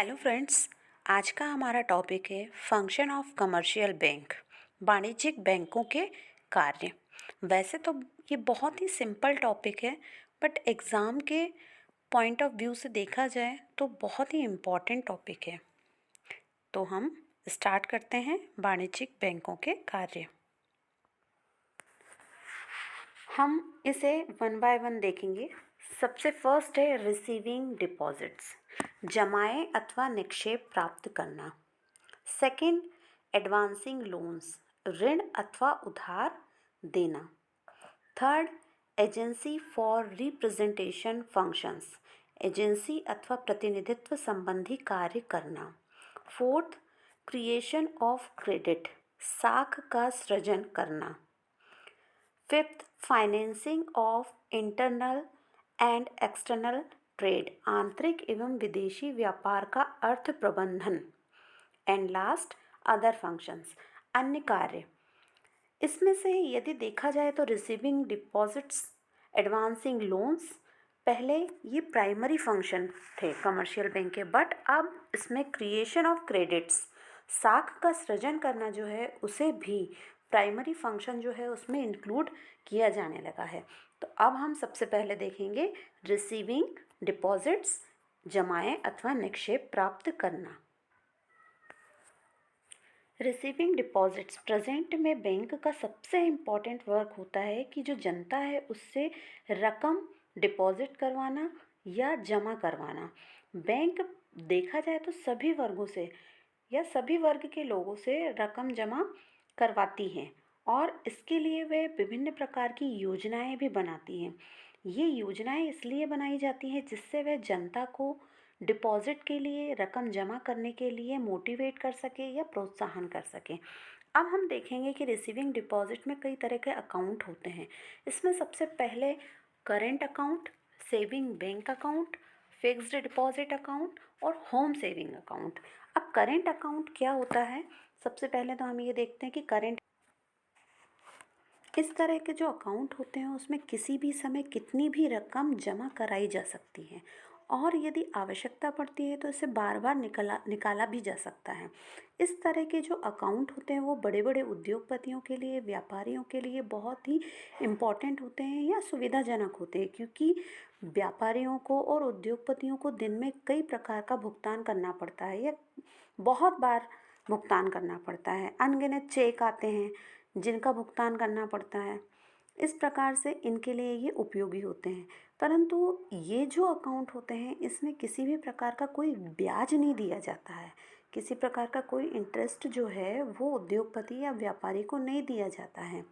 Hello friends. आज का हमारा टॉपिक है फंक्शन ऑफ कमर्शियल बैंक, वाणिज्यिक बैंकों के कार्य। वैसे तो ये बहुत ही सिंपल टॉपिक है, बट एग्ज़ाम के पॉइंट ऑफ व्यू से देखा जाए तो बहुत ही इम्पॉर्टेंट टॉपिक है। तो हम स्टार्ट करते हैं वाणिज्यिक बैंकों के कार्य। हम इसे वन बाय वन देखेंगे। सबसे फर्स्ट है रिसीविंग डिपॉजिट्स, जमाएं अथवा निक्षेप प्राप्त करना। सेकंड, एडवांसिंग लोन्स, ऋण अथवा उधार देना। Third, agency for representation functions, agency अथवा प्रतिनिधित्व संबंधी कार्य करना। फोर्थ, क्रिएशन ऑफ क्रेडिट, साख का सृजन करना। Fifth, financing of internal and external trade, आंतरिक एवं विदेशी व्यापार का अर्थ प्रबंधन। एंड लास्ट, अदर फंक्शंस, अन्य कार्य। इसमें से यदि देखा जाए तो रिसीविंग डिपॉजिट्स, एडवांसिंग लोन्स, पहले ये प्राइमरी फंक्शन थे कमर्शियल बैंक के, बट अब इसमें क्रिएशन ऑफ क्रेडिट्स, साख का सृजन करना जो है उसे भी प्राइमरी फंक्शन जो है उसमें इंक्लूड किया जाने लगा है। तो अब हम सबसे पहले देखेंगे रिसीविंग डिपॉजिट्स, जमाएं अथवा निक्षेप प्राप्त करना। रिसीविंग डिपॉजिट्स प्रेजेंट में बैंक का सबसे इम्पॉर्टेंट वर्क होता है कि जो जनता है उससे रकम डिपॉजिट करवाना या जमा करवाना। बैंक देखा जाए तो सभी वर्गों से या सभी वर्ग के लोगों से रकम जमा करवाती हैं और इसके लिए वे विभिन्न प्रकार की योजनाएं भी बनाती हैं। ये योजनाएं इसलिए बनाई जाती हैं जिससे वह जनता को डिपॉजिट के लिए, रकम जमा करने के लिए मोटिवेट कर सके या प्रोत्साहन कर सके। अब हम देखेंगे कि रिसीविंग डिपॉजिट में कई तरह के अकाउंट होते हैं। इसमें सबसे पहले current account, saving bank account, fixed deposit account और होम सेविंग अकाउंट। अब करेंट अकाउंट क्या होता है? सबसे पहले तो हम ये देखते हैं कि करेंट इस तरह के जो अकाउंट होते हैं उसमें किसी भी समय कितनी भी रकम जमा कराई जा सकती है और यदि आवश्यकता पड़ती है तो इसे बार बार निकाला भी जा सकता है। इस तरह के जो अकाउंट होते हैं वो बड़े बड़े उद्योगपतियों के लिए, व्यापारियों के लिए बहुत ही इम्पॉर्टेंट होते हैं या सुविधाजनक होते हैं, क्योंकि व्यापारियों को और उद्योगपतियों को दिन में कई प्रकार का भुगतान करना पड़ता है या बहुत बार भुगतान करना पड़ता है। अनगिनत चेक आते हैं जिनका भुगतान करना पड़ता है। इस प्रकार से इनके लिए ये उपयोगी होते हैं। परंतु ये जो अकाउंट होते हैं इसमें किसी भी प्रकार का कोई ब्याज नहीं दिया जाता है, किसी प्रकार का कोई इंटरेस्ट जो है वो उद्योगपति या व्यापारी को नहीं दिया जाता है।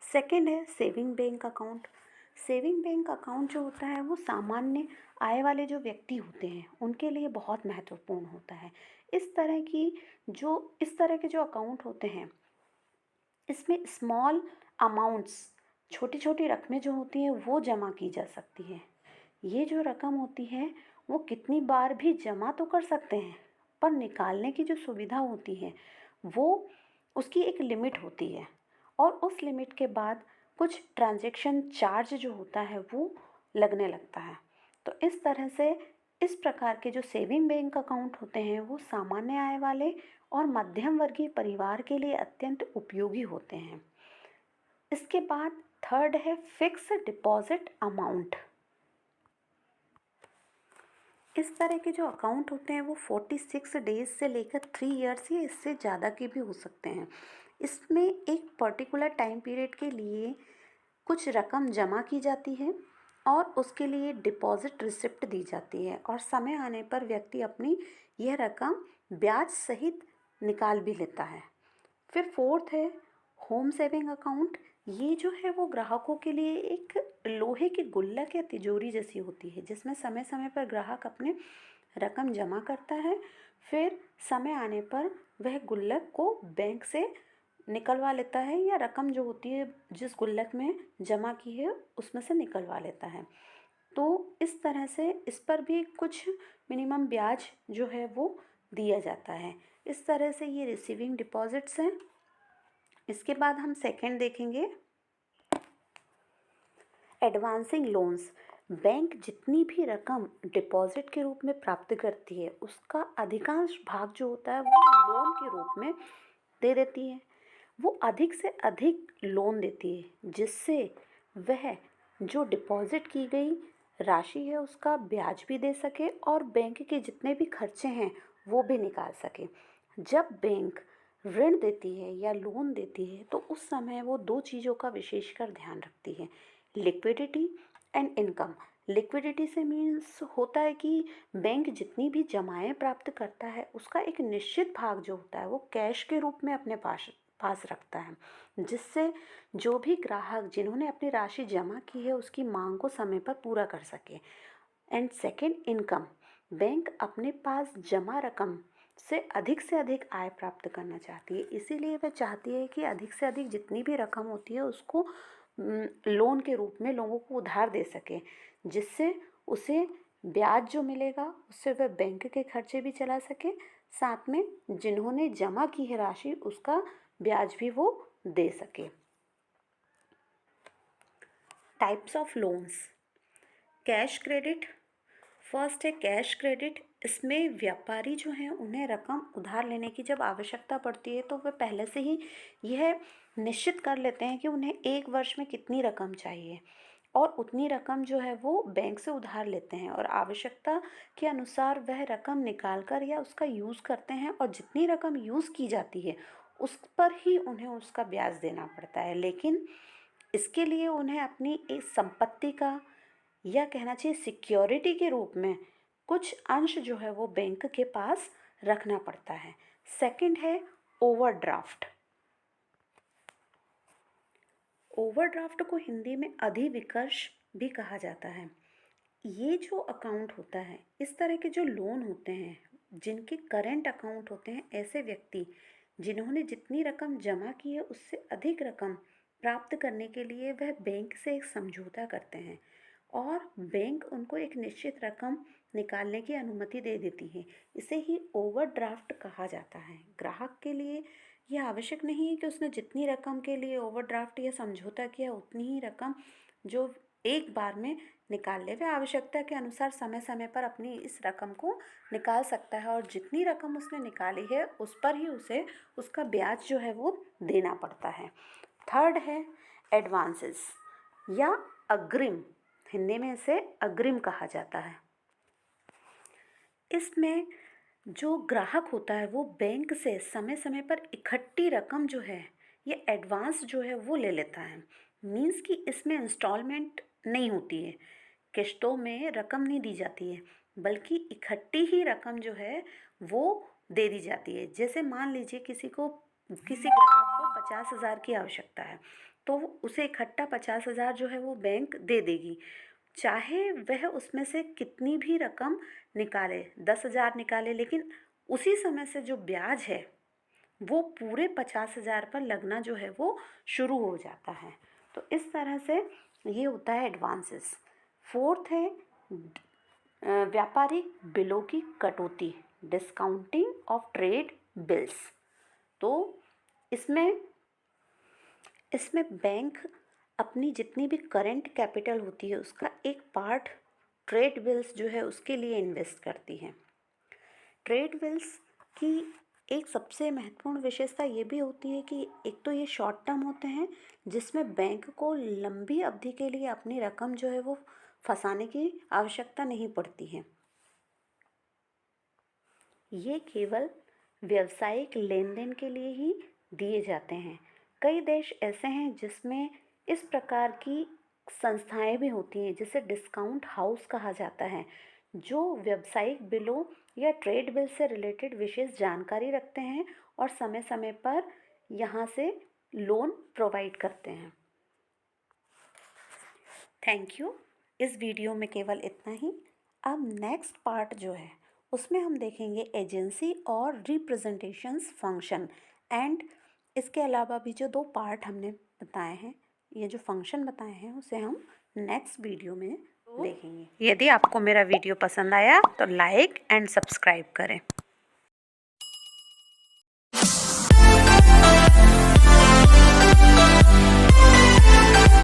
सेकंड है saving bank account. Saving bank account जो होता है वो सामान्य आय वाले जो व्यक्ति होते हैं उनके लिए बहुत महत्वपूर्ण होता है। इस तरह के जो अकाउंट होते हैं इसमें स्मॉल अमाउंट्स, छोटी छोटी रकमें जो होती हैं वो जमा की जा सकती है। ये जो रकम होती है वो कितनी बार भी जमा तो कर सकते हैं, पर निकालने की जो सुविधा होती है वो उसकी एक लिमिट होती है और उस लिमिट के बाद कुछ ट्रांजैक्शन चार्ज जो होता है वो लगने लगता है। तो इस तरह से इस प्रकार के जो सेविंग बैंक अकाउंट होते हैं वो सामान्य आय वाले और मध्यम वर्गीय परिवार के लिए अत्यंत उपयोगी होते हैं। इसके बाद थर्ड है फिक्स डिपॉजिट अमाउंट। इस तरह के जो अकाउंट होते हैं वो 46 डेज से लेकर 3 ईयर्स या इससे ज़्यादा के भी हो सकते हैं। इसमें एक पर्टिकुलर टाइम पीरियड के लिए कुछ रकम जमा की जाती है और उसके लिए डिपॉजिट रिसिप्ट दी जाती है और समय आने पर व्यक्ति अपनी यह रकम ब्याज सहित निकाल भी लेता है। फिर फोर्थ है होम सेविंग अकाउंट। ये जो है वो ग्राहकों के लिए एक लोहे की गुल्लक या तिजोरी जैसी होती है जिसमें समय समय पर ग्राहक अपने रकम जमा करता है, फिर समय आने पर वह गुल्लक को बैंक से निकलवा लेता है या रकम जो होती है जिस गुल्लक में जमा की है उसमें से निकलवा लेता है। तो इस तरह से इस पर भी कुछ मिनिमम ब्याज जो है वो दिया जाता है। इस तरह से ये रिसीविंग डिपॉजिट्स हैं। इसके बाद हम सेकंड देखेंगे एडवांसिंग लोन्स। बैंक जितनी भी रकम डिपॉजिट के रूप में प्राप्त करती है उसका अधिकांश भाग जो होता है वो लोन के रूप में दे देती है। वो अधिक से अधिक लोन देती है जिससे वह जो डिपॉजिट की गई राशि है उसका ब्याज भी दे सके और बैंक के जितने भी खर्चे हैं वो भी निकाल सके। जब बैंक ऋण देती है या लोन देती है तो उस समय वो दो चीज़ों का विशेषकर ध्यान रखती है, लिक्विडिटी एंड इनकम। लिक्विडिटी से मीन्स होता है कि बैंक जितनी भी जमाएं प्राप्त करता है उसका एक निश्चित भाग जो होता है वो कैश के रूप में अपने पास पास रखता है, जिससे जो भी ग्राहक जिन्होंने अपनी राशि जमा की है उसकी मांग को समय पर पूरा कर सके। And second, income. बैंक अपने पास जमा रकम से अधिक आय प्राप्त करना चाहती है, इसीलिए वह चाहती है कि अधिक से अधिक जितनी भी रकम होती है उसको लोन के रूप में लोगों को उधार दे सके, जिससे उसे ब्याज जो मिलेगा उससे वह बैंक के खर्चे भी चला सके, साथ में जिन्होंने जमा की है राशि उसका ब्याज भी वो दे सके। Types of loans. Cash credit. First है कैश क्रेडिट। इसमें व्यापारी जो हैं उन्हें रकम उधार लेने की जब आवश्यकता पड़ती है तो वे पहले से ही यह निश्चित कर लेते हैं कि उन्हें एक वर्ष में कितनी रकम चाहिए और उतनी रकम जो है वो बैंक से उधार लेते हैं और आवश्यकता के अनुसार वह रकम निकाल कर या उसका यूज़ करते हैं और जितनी रकम यूज़ की जाती है उस पर ही उन्हें उसका ब्याज देना पड़ता है। लेकिन इसके लिए उन्हें अपनी एक संपत्ति का या कहना चाहिए सिक्योरिटी के रूप में कुछ अंश जो है वो बैंक के पास रखना पड़ता है। सेकंड है ओवरड्राफ्ट। ओवरड्राफ्ट को हिंदी में अधिविकर्ष भी कहा जाता है। ये जो अकाउंट होता है, इस तरह के जो लोन होते हैं जिनके करेंट अकाउंट होते हैं, ऐसे व्यक्ति जिन्होंने जितनी रकम जमा की है उससे अधिक रकम प्राप्त करने के लिए वह बैंक से एक समझौता करते हैं और बैंक उनको एक निश्चित रकम निकालने की अनुमति दे देती है। इसे ही ओवरड्राफ्ट कहा जाता है। ग्राहक के लिए यह आवश्यक नहीं है कि उसने जितनी रकम के लिए ओवरड्राफ्ट या समझौता किया उतनी ही रकम जो एक बार में निकाल ले। वह आवश्यकता के अनुसार समय समय पर अपनी इस रकम को निकाल सकता है और जितनी रकम उसने निकाली है उस पर ही उसे उसका ब्याज जो है वो देना पड़ता है। थर्ड है एडवांसेस या अग्रिम। हिंदी में इसे अग्रिम कहा जाता है। इसमें जो ग्राहक होता है वो बैंक से समय समय पर इकट्ठी रकम जो है ये एडवांस जो है वो ले लेता है। मीन्स कि इसमें इंस्टॉलमेंट नहीं होती है, किश्तों में रकम नहीं दी जाती है, बल्कि इकट्ठी ही रकम जो है वो दे दी जाती है। जैसे मान लीजिए किसी ग्राहक को 50,000 की आवश्यकता है तो उसे इकट्ठा 50,000 जो है वो बैंक दे देगी, चाहे वह उसमें से कितनी भी रकम निकाले, 10,000 निकाले, लेकिन उसी समय से जो ब्याज है वो पूरे 50,000 पर लगना जो है वो शुरू हो जाता है। तो इस तरह से ये होता है एडवांसेस। फोर्थ है व्यापारिक बिलों की कटौती, डिस्काउंटिंग ऑफ ट्रेड बिल्स। तो इसमें बैंक अपनी जितनी भी करेंट कैपिटल होती है उसका एक पार्ट ट्रेड बिल्स जो है उसके लिए इन्वेस्ट करती है। ट्रेड बिल्स की एक सबसे महत्वपूर्ण विशेषता ये भी होती है कि एक तो ये शॉर्ट टर्म होते हैं जिसमें बैंक को लंबी अवधि के लिए अपनी रकम जो है वो फंसाने की आवश्यकता नहीं पड़ती है। ये केवल व्यावसायिक लेन देन के लिए ही दिए जाते हैं। कई देश ऐसे हैं जिसमें इस प्रकार की संस्थाएं भी होती हैं जिसे डिस्काउंट हाउस कहा जाता है, जो व्यावसायिक बिलों या ट्रेड बिल से रिलेटेड विशेष जानकारी रखते हैं और समय समय पर यहाँ से लोन प्रोवाइड करते हैं। Thank you. इस वीडियो में केवल इतना ही। अब नेक्स्ट पार्ट जो है उसमें हम देखेंगे एजेंसी और रिप्रेजेंटेशंस फंक्शन एंड इसके अलावा भी जो दो पार्ट हमने बताए हैं, ये जो फंक्शन बताए हैं उसे हम नेक्स्ट वीडियो में देखेंगे। यदि आपको मेरा वीडियो पसंद आया तो लाइक एंड सब्सक्राइब करें।